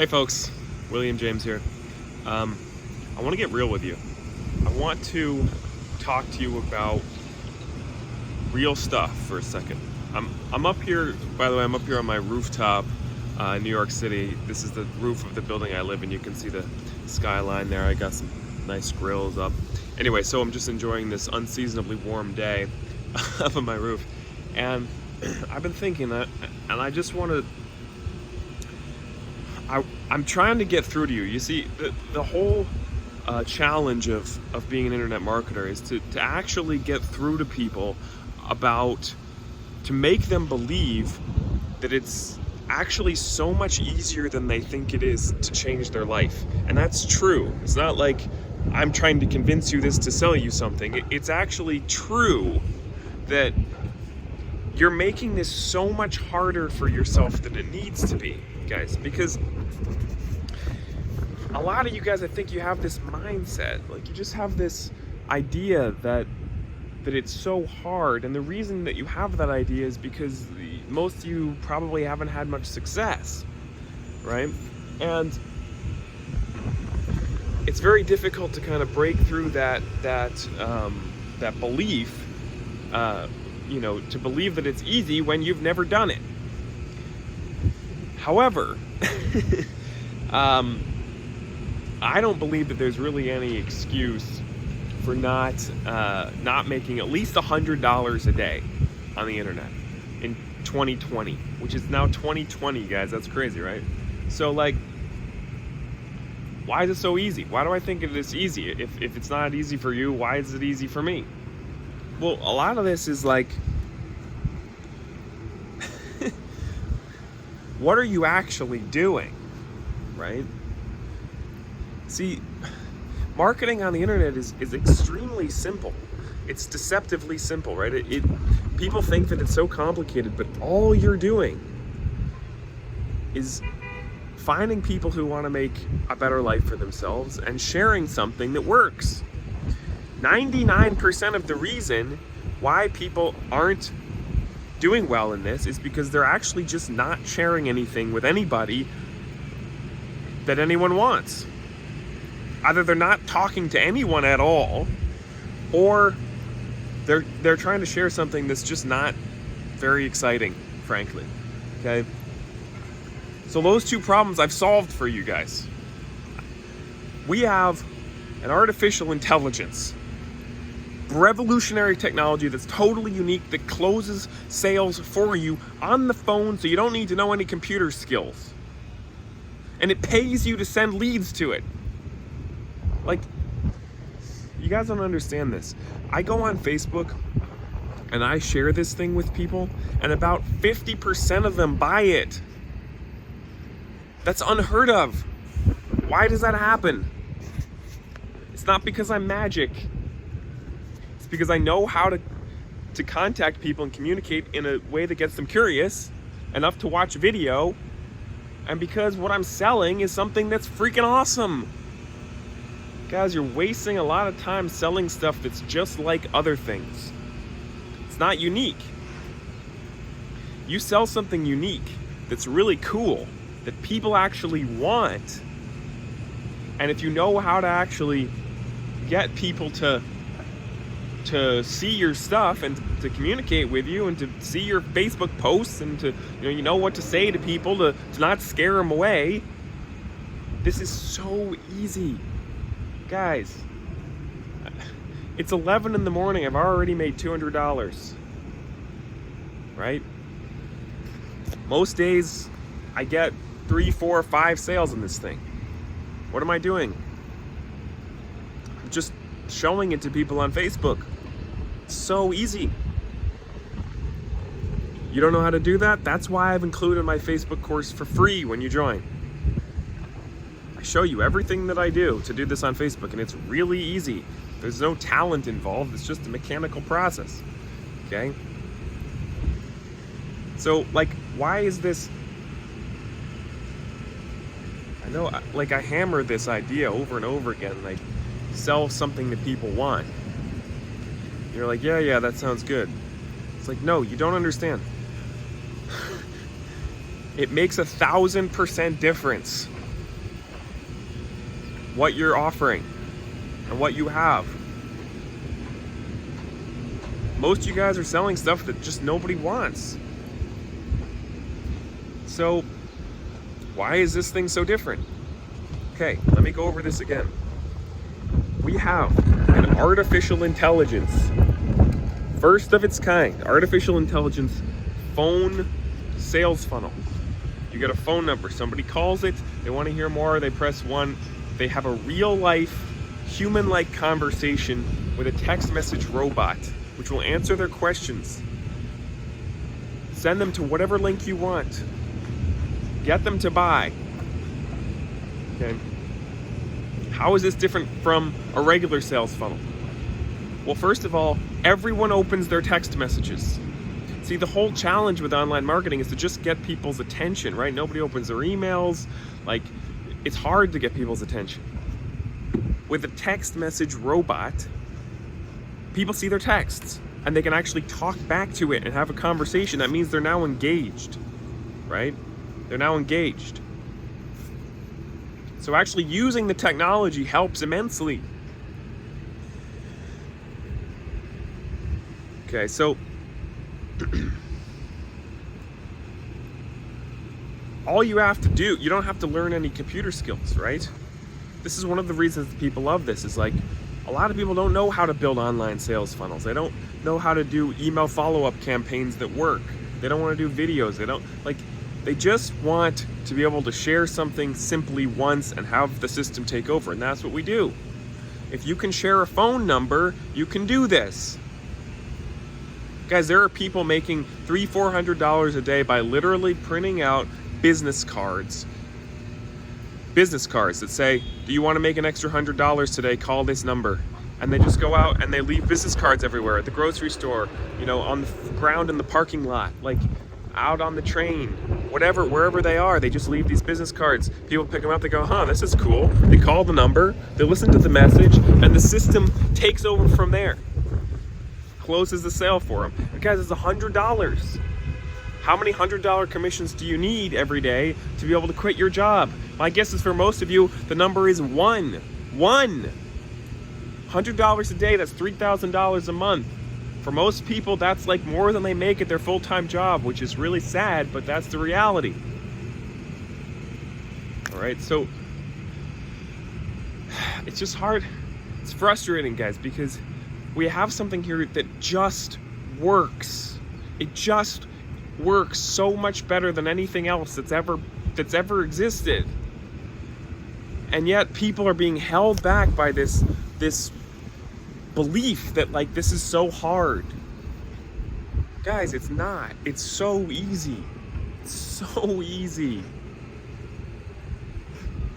Hey folks, William James here. I want to get real with you. I want to talk to you about real stuff for a second. I'm up here, by the way, I'm up here on my rooftop in New York City. This is the roof of the building I live in. You can see the skyline there. I got some nice grills up. Anyway, so I'm just enjoying this unseasonably warm day up on my roof. And I've been thinking, and I just want to, I'm trying to get through to you. You see, the whole challenge of being an internet marketer is to actually get through to people to make them believe that it's actually so much easier than they think it is to change their life. And that's true. It's not like I'm trying to convince you this to sell you something. It's actually true that you're making this so much harder for yourself than it needs to be, guys, because a lot of you guys, I think you have this mindset, like you just have this idea that it's so hard, and the reason that you have that idea is because most of you probably haven't had much success, right? And it's very difficult to kind of break through that belief, to believe that it's easy when you've never done it. However, I don't believe that there's really any excuse for not making at least $100 a day on the internet in 2020, which is now 2020, guys. That's crazy, right? So, like, why is it so easy? Why do I think it is easy? If it's not easy for you, why is it easy for me? Well, a lot of this is like, what are you actually doing, right? See, marketing on the internet is extremely simple. It's deceptively simple, right? People think that it's so complicated, but all you're doing is finding people who want to make a better life for themselves and sharing something that works. 99% of the reason why people aren't doing well in this is because they're actually just not sharing anything with anybody that anyone wants. Either they're not talking to anyone at all, or they're trying to share something that's just not very exciting, frankly. Okay? So those two problems I've solved for you guys. We have an artificial intelligence, revolutionary technology that's totally unique, that closes sales for you on the phone, so you don't need to know any computer skills. And it pays you to send leads to it. Like, you guys don't understand this. I go on Facebook and I share this thing with people, and about 50% of them buy it. That's unheard of. Why does that happen? It's not because I'm magic. It's because I know how to contact people and communicate in a way that gets them curious enough to watch video, and because what I'm selling is something that's freaking awesome. Guys, you're wasting a lot of time selling stuff that's just like other things. It's not unique. You sell something unique that's really cool, that people actually want. And if you know how to actually get people to see your stuff and to communicate with you and to see your Facebook posts and to, you know what to say to people to not scare them away, this is so easy. Guys, it's 11 in the morning. I've already made $200, right? Most days I get 3, 4, 5 sales in this thing. What am I doing? I'm just showing it to people on Facebook. It's so easy. You don't know how to do that? That's why I've included my Facebook course for free when you join. I show you everything that I do to do this on Facebook, and it's really easy. There's no talent involved. It's just a mechanical process. Okay? So, like, why is this? I know, like, I hammer this idea over and over again, like, sell something that people want. You're like, yeah, that sounds good. It's like, no, you don't understand. It makes 1,000% difference what you're offering and what you have. Most of you guys are selling stuff that just nobody wants. So why is this thing so different? Okay, let me go over this again. We have an artificial intelligence, first of its kind, artificial intelligence phone sales funnel. You get a phone number, somebody calls it, they want to hear more, they press 1. They have a real life, human-like conversation with a text message robot, which will answer their questions. Send them to whatever link you want. Get them to buy. Okay. How is this different from a regular sales funnel? Well, first of all, everyone opens their text messages. See, the whole challenge with online marketing is to just get people's attention, right? Nobody opens their emails. Like, it's hard to get people's attention. With a text message robot, people see their texts and they can actually talk back to it and have a conversation. That means they're now engaged, right? They're now engaged. So actually using the technology helps immensely. Okay, so all you have to do, you don't have to learn any computer skills, right? This is one of the reasons that people love this, is like, a lot of people don't know how to build online sales funnels. They don't know how to do email follow-up campaigns that work. They don't want to do videos. They just want to be able to share something simply once and have the system take over, and that's what we do. If you can share a phone number, you can do this. Guys, there are people making $300-400 a day by literally printing out business cards that say, do you want to make an extra $100 today? Call this number. And they just go out and they leave business cards everywhere, at the grocery store, on the ground in the parking lot, like out on the train, whatever, wherever they are, they just leave these business cards. People pick them up, they go, this is cool. They call the number, they listen to the message, and the system takes over from there. Closes the sale for them. And guys, it's $100. How many $100 commissions do you need every day to be able to quit your job? My guess is for most of you, the number is one. $100 a day, that's $3,000 a month. For most people, that's like more than they make at their full-time job, which is really sad, but that's the reality. All right, so it's just hard. It's frustrating, guys, because we have something here that just works. It just works so much better than anything else that's ever existed. And yet people are being held back by this belief that like this is so hard. Guys, it's not. It's so easy. It's so easy.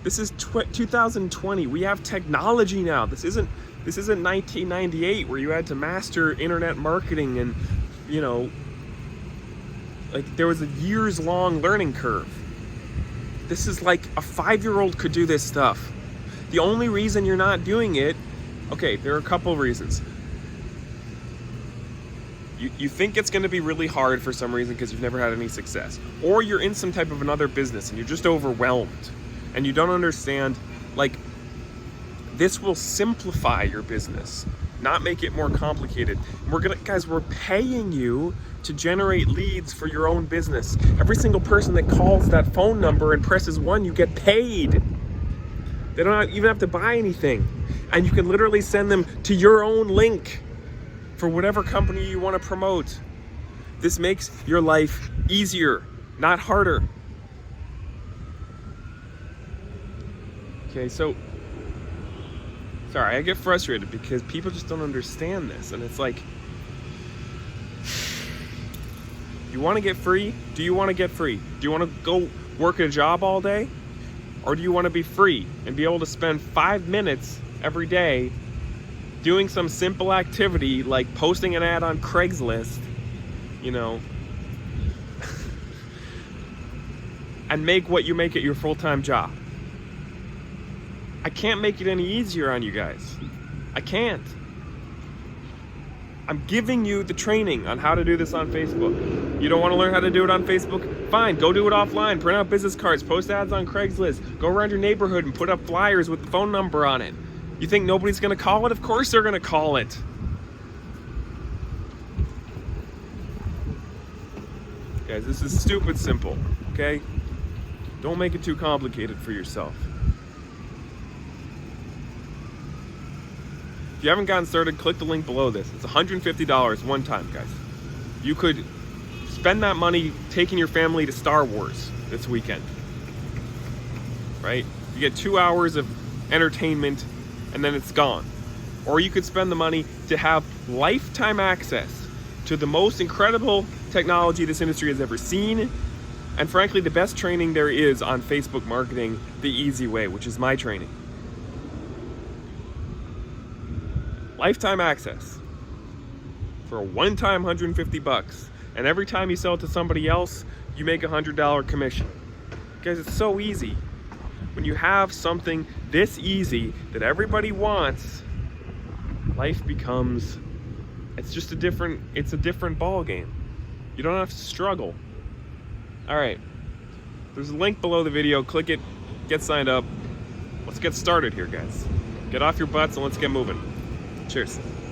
This is 2020. We have technology now. This isn't 1998 where you had to master internet marketing and like there was a years-long learning curve. This is like a 5-year-old could do this stuff. The only reason you're not doing it, okay, there are a couple reasons. You think it's going to be really hard for some reason because you've never had any success. Or you're in some type of another business and you're just overwhelmed and you don't understand, like, this will simplify your business, not make it more complicated. We're paying you to generate leads for your own business. Every single person that calls that phone number and presses 1, you get paid. They don't even have to buy anything. And you can literally send them to your own link for whatever company you want to promote. This makes your life easier, not harder. Okay, so, sorry, I get frustrated because people just don't understand this. And it's like, you want to get free? Do you want to get free? Do you want to go work a job all day? Or do you want to be free and be able to spend 5 minutes every day doing some simple activity like posting an ad on Craigslist, and make what you make at your full-time job? I can't make it any easier on you guys. I can't. I'm giving you the training on how to do this on Facebook. You don't want to learn how to do it on Facebook? Fine, go do it offline. Print out business cards, post ads on Craigslist, go around your neighborhood and put up flyers with the phone number on it. You think nobody's going to call it? Of course they're going to call it. Guys, this is stupid simple, okay? Don't make it too complicated for yourself. If you haven't gotten started, click the link below this. It's $150 one time, guys. You could spend that money taking your family to Star Wars this weekend, right? You get 2 hours of entertainment and then it's gone. Or you could spend the money to have lifetime access to the most incredible technology this industry has ever seen, and frankly, the best training there is on Facebook marketing the easy way, which is my training. Lifetime access for a one-time $150, and every time you sell it to somebody else, you make a $100 commission. Guys, it's so easy. When you have something this easy that everybody wants, life becomes, it's a different ball game. You don't have to struggle. All right, there's a link below the video. Click it, get signed up. Let's get started here, guys. Get off your butts and let's get moving. Cheers.